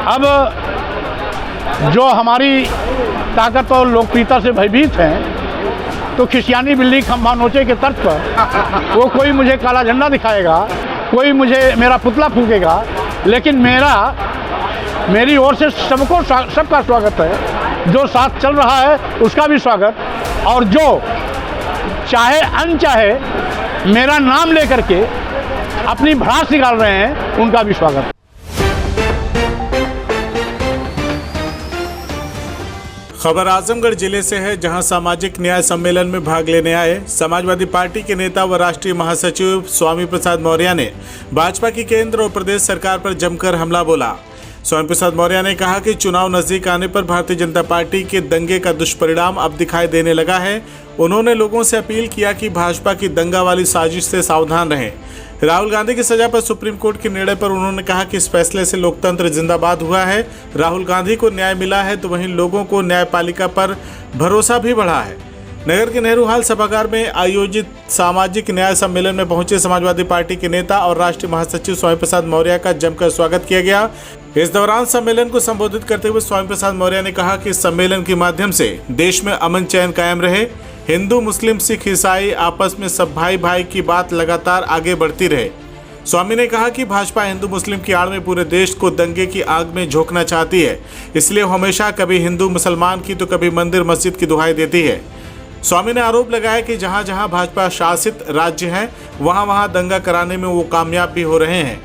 अब जो हमारी ताकत और लोकप्रियता से भयभीत हैं, तो खिसियानी बिल्ली खंभा नोचे के तर्ज पर वो कोई मुझे काला झंडा दिखाएगा, कोई मुझे मेरा पुतला फूकेगा, लेकिन मेरी ओर से सबका स्वागत है। जो साथ चल रहा है उसका भी स्वागत, और जो चाहे अनचाहे मेरा नाम लेकर के अपनी भड़ास निकाल रहे हैं उनका भी स्वागत। खबर आजमगढ़ जिले से है, जहां सामाजिक न्याय सम्मेलन में भाग लेने आए समाजवादी पार्टी के नेता व राष्ट्रीय महासचिव स्वामी प्रसाद मौर्य ने भाजपा की केंद्र और प्रदेश सरकार पर जमकर हमला बोला। स्वामी प्रसाद मौर्य ने कहा कि चुनाव नजदीक आने पर भारतीय जनता पार्टी के दंगे का दुष्परिणाम अब दिखाई देने लगा है। उन्होंने लोगों से अपील किया कि भाजपा की दंगा वाली साजिश से सावधान रहें। राहुल गांधी की सजा पर सुप्रीम कोर्ट के निर्णय पर उन्होंने कहा कि इस फैसले से लोकतंत्र जिंदाबाद हुआ है। राहुल गांधी को न्याय मिला है तो वहीं लोगों को न्यायपालिका पर भरोसा भी बढ़ा है। नगर के नेहरू हाल सभागार में आयोजित सामाजिक न्याय सम्मेलन में पहुंचे समाजवादी पार्टी के नेता और राष्ट्रीय महासचिव स्वामी प्रसाद मौर्य का जमकर स्वागत किया गया। इस दौरान सम्मेलन को संबोधित करते हुए स्वामी प्रसाद मौर्य ने कहा कि इस सम्मेलन के माध्यम से देश में अमन चैन कायम रहे, हिंदू मुस्लिम सिख ईसाई आपस में सब भाई भाई की बात लगातार आगे बढ़ती रहे। स्वामी ने कहा कि भाजपा हिंदू मुस्लिम की आड़ में पूरे देश को दंगे की आग में झोंकना चाहती है, इसलिए हमेशा कभी हिंदू मुसलमान की तो कभी मंदिर मस्जिद की दुहाई देती है। स्वामी ने आरोप लगाया कि जहां जहां भाजपा शासित राज्य हैं वहां वहां दंगा कराने में वो कामयाब भी हो रहे हैं।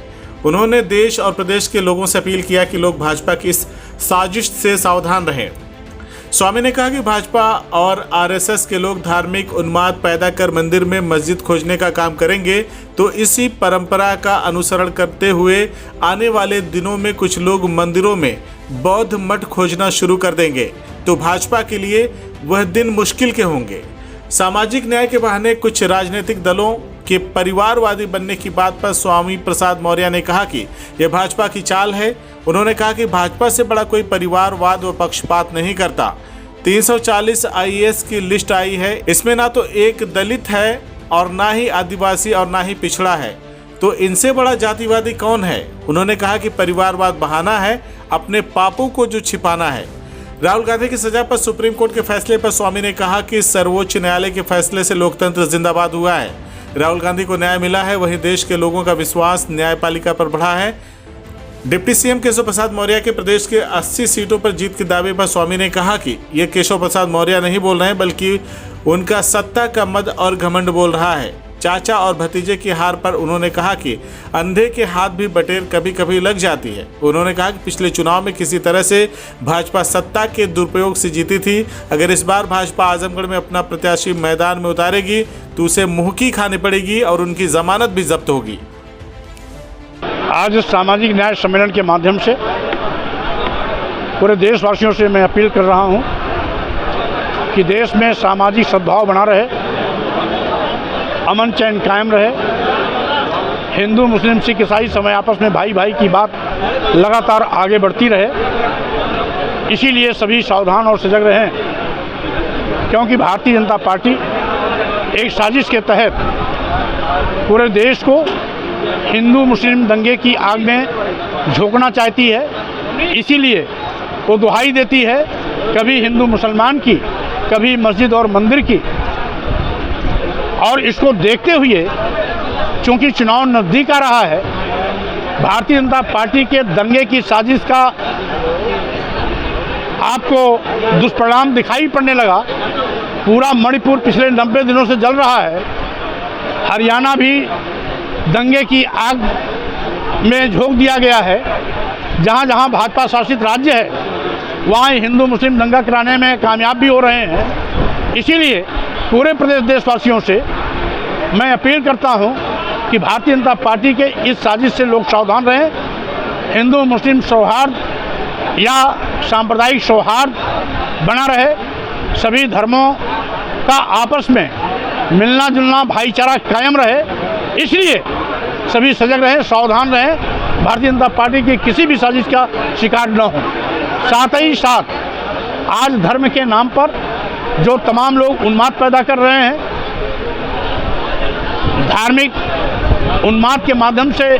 उन्होंने देश और प्रदेश के लोगों से अपील किया कि लोग भाजपा की इस साजिश से सावधान रहें। स्वामी ने कहा कि भाजपा और आरएसएस के लोग धार्मिक उन्माद पैदा कर मंदिर में मस्जिद खोजने का काम करेंगे तो इसी परंपरा का अनुसरण करते हुए आने वाले दिनों में कुछ लोग मंदिरों में बौद्ध मठ खोजना शुरू कर देंगे तो भाजपा के लिए वह दिन मुश्किल के होंगे। सामाजिक न्याय के बहाने कुछ राजनीतिक दलों के परिवारवादी बनने की बात पर स्वामी प्रसाद मौर्य ने कहा कि यह भाजपा की चाल है। उन्होंने कहा कि भाजपा से बड़ा कोई परिवारवाद व पक्षपात नहीं करता। 340 आईएएस की लिस्ट आई है, इसमें ना तो एक दलित है और ना ही आदिवासी और ना ही पिछड़ा है, तो इनसे बड़ा जातिवादी कौन है। उन्होंने कहा कि परिवारवाद बहाना है, अपने पापों को जो छिपाना है। राहुल गांधी की सजा पर सुप्रीम कोर्ट के फैसले पर स्वामी ने कहा कि सर्वोच्च न्यायालय के फैसले से लोकतंत्र जिंदाबाद हुआ है। राहुल गांधी को न्याय मिला है, वहीं देश के लोगों का विश्वास न्यायपालिका पर बढ़ा है। डिप्टी सीएम केशव प्रसाद मौर्य के प्रदेश के 80 सीटों पर जीत के दावे पर स्वामी ने कहा कि ये केशव प्रसाद मौर्य नहीं बोल रहे हैं, बल्कि उनका सत्ता का मद और घमंड बोल रहा है। चाचा और भतीजे की हार पर उन्होंने कहा कि अंधे के हाथ भी बटेर कभी कभी लग जाती है। उन्होंने कहा कि पिछले चुनाव में किसी तरह से भाजपा सत्ता के दुरुपयोग से जीती थी। अगर इस बार भाजपा आजमगढ़ में अपना प्रत्याशी मैदान में उतारेगी तो उसे मुहकी खानी पड़ेगी और उनकी जमानत भी जब्त होगी। आज सामाजिक न्याय सम्मेलन के माध्यम से पूरे देशवासियों से मैं अपील कर रहा हूं कि देश में सामाजिक सद्भाव बना रहे, अमन चैन कायम रहे, हिंदू मुस्लिम सिख ईसाई समय आपस में भाई भाई की बात लगातार आगे बढ़ती रहे। इसीलिए सभी सावधान और सजग रहें, क्योंकि भारतीय जनता पार्टी एक साजिश के तहत पूरे देश को हिंदू मुस्लिम दंगे की आग में झोंकना चाहती है। इसीलिए वो दुहाई देती है कभी हिंदू मुसलमान की, कभी मस्जिद और मंदिर की। और इसको देखते हुए चूंकि चुनाव नज़दीक आ रहा है, भारतीय जनता पार्टी के दंगे की साजिश का आपको दुष्परिणाम दिखाई पड़ने लगा। पूरा मणिपुर पिछले 90 दिनों से जल रहा है, हरियाणा भी दंगे की आग में झोंक दिया गया है। जहां जहां भाजपा शासित राज्य है वहां हिंदू मुस्लिम दंगा कराने में कामयाब भी हो रहे हैं। इसीलिए पूरे प्रदेश देशवासियों से मैं अपील करता हूं कि भारतीय जनता पार्टी के इस साजिश से लोग सावधान रहें। हिंदू मुस्लिम सौहार्द या सांप्रदायिक सौहार्द बना रहे, सभी धर्मों का आपस में मिलना जुलना भाईचारा कायम रहे। इसलिए सभी सजग रहें, सावधान रहें, भारतीय जनता पार्टी की किसी भी साजिश का शिकार न हो। साथ ही साथ आज धर्म के नाम पर जो तमाम लोग उन्माद पैदा कर रहे हैं, धार्मिक उन्माद के माध्यम से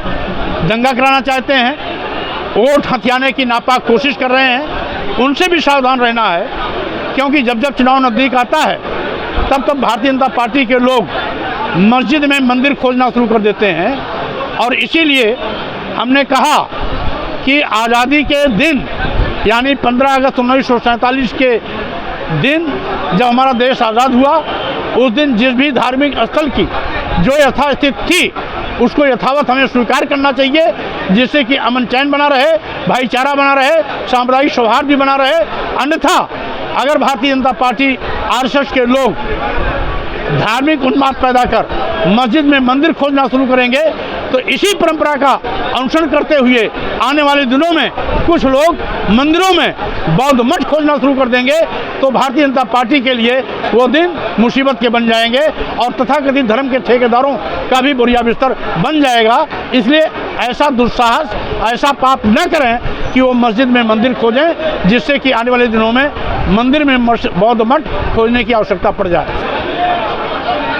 दंगा कराना चाहते हैं, वोट हथियाने की नापाक कोशिश कर रहे हैं, उनसे भी सावधान रहना है, क्योंकि जब जब चुनाव नज़दीक आता है तब तब भारतीय जनता पार्टी के लोग मस्जिद में मंदिर खोजना शुरू कर देते हैं। और इसीलिए हमने कहा कि आज़ादी के दिन यानी 15 अगस्त 1947 के दिन जब हमारा देश आज़ाद हुआ, उस दिन जिस भी धार्मिक स्थल की जो यथास्थिति थी उसको यथावत हमें स्वीकार करना चाहिए, जिससे कि अमन चैन बना रहे, भाईचारा बना रहे, सामुदायिक सौहार्द भी बना रहे। अन्यथा अगर भारतीय जनता पार्टी आरएसएस के लोग धार्मिक उन्माद पैदा कर मस्जिद में मंदिर खोजना शुरू करेंगे तो इसी परंपरा का अनुसरण करते हुए आने वाले दिनों में कुछ लोग मंदिरों में बौद्ध मठ खोजना शुरू कर देंगे, तो भारतीय जनता पार्टी के लिए वो दिन मुसीबत के बन जाएंगे और तथाकथित धर्म के ठेकेदारों का भी बुरिया बिस्तर बन जाएगा। इसलिए ऐसा दुस्साहस, ऐसा पाप न करें कि वो मस्जिद में मंदिर खोजें, जिससे कि आने वाले दिनों में मंदिर में बौद्ध मठ खोजने की आवश्यकता पड़ जाए।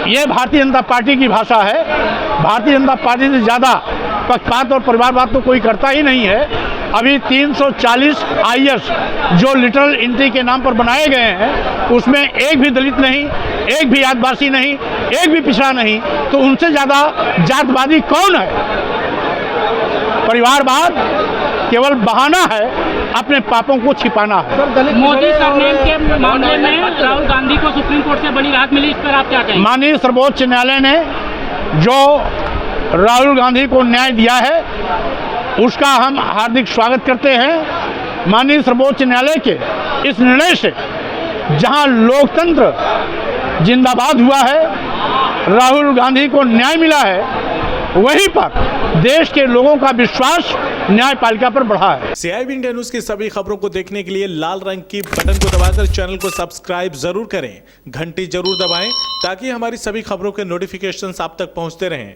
ये भारतीय जनता पार्टी की भाषा है। भारतीय जनता पार्टी से ज़्यादा पक्षपात और परिवारवाद तो कोई करता ही नहीं है। अभी 340 आईएएस जो लिटरल एंट्री के नाम पर बनाए गए हैं, उसमें एक भी दलित नहीं, एक भी आदिवासी नहीं, एक भी पिछड़ा नहीं, तो उनसे ज़्यादा जातवादी कौन है? परिवारवाद केवल बहाना है, अपने पापों को छिपाना है। मोदी सरनेम के मामले में राहुल गांधी को सुप्रीम कोर्ट से बड़ी राहत मिली, इस पर आप क्या कहेंगे? माननीय सर्वोच्च न्यायालय ने जो राहुल गांधी को न्याय दिया है उसका हम हार्दिक स्वागत करते हैं। माननीय सर्वोच्च न्यायालय के इस निर्णय से जहां लोकतंत्र जिंदाबाद हुआ है, राहुल गांधी को न्याय मिला है, वहीं पर देश के लोगों का विश्वास न्यायपालिका पर बढ़ा है। CIB इंडिया न्यूज की सभी खबरों को देखने के लिए लाल रंग की बटन को दबाकर चैनल को सब्सक्राइब जरूर करें, घंटी जरूर दबाएं ताकि हमारी सभी खबरों के नोटिफिकेशंस आप तक पहुंचते रहें।